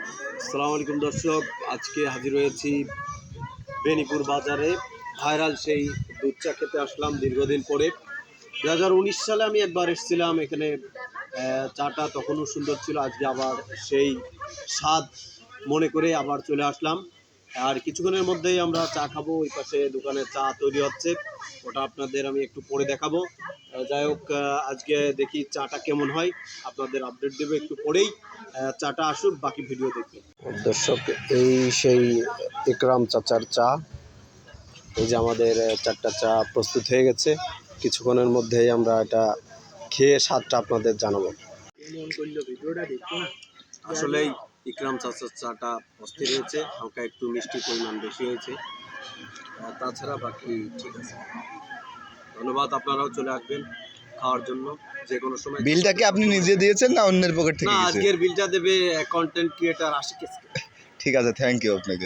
আসসালামু আলাইকুম দর্শক, আজকে হাজির হয়েছি বেনিপুর বাজারে। ভাইরাল সেই দুধ চা খেতে আসলাম দীর্ঘদিন পরে। 2019 সালে আমি একবার এসেছিলাম এখানে। চাটা তখনও সুন্দর ছিল, আজকে আবার সেই স্বাদ মনে করে আবার চলে আসলাম। আর কিছুক্ষণের মধ্যেই আমরা চা খাবো। ওই পাশে দোকানে চা তৈরি হচ্ছে, ওটা আপনাদের আমি একটু পরে দেখাবো। যাই হোক, আজকে দেখি চাটা কেমন হয়, আপনাদের আপডেট দেবো একটু পরেই। চাটা আসুক, বাকি ভিডিও দেখবেন। দর্শক, এই সেই ইকরাম চাচার চা। এই যে আমাদের 4টা চা প্রস্তুত হয়ে গেছে, কিছুক্ষণের মধ্যেই আমরা এটা খেয়ে স্বাদটা আপনাদের জানাবো। আসলেই ইকরাম চাচার চাটা অস্থির হয়েছে, হালকা একটু মিষ্টির পরিমাণ বেশি হয়েছে, তাছাড়া বাকি ঠিক আছে। ধন্যবাদ, আপনারাও চলে আসবেন খাওয়ার জন্য যে কোনো সময়। বিলটা কি আপনি নিজে দিয়েছেন না অন্যের পকেট থেকে? না, আজকের বিলটা দেবে কন্টেন্ট ক্রিয়েটর আশিক। ঠিক আছে, থ্যাংক ইউ আপনাকে।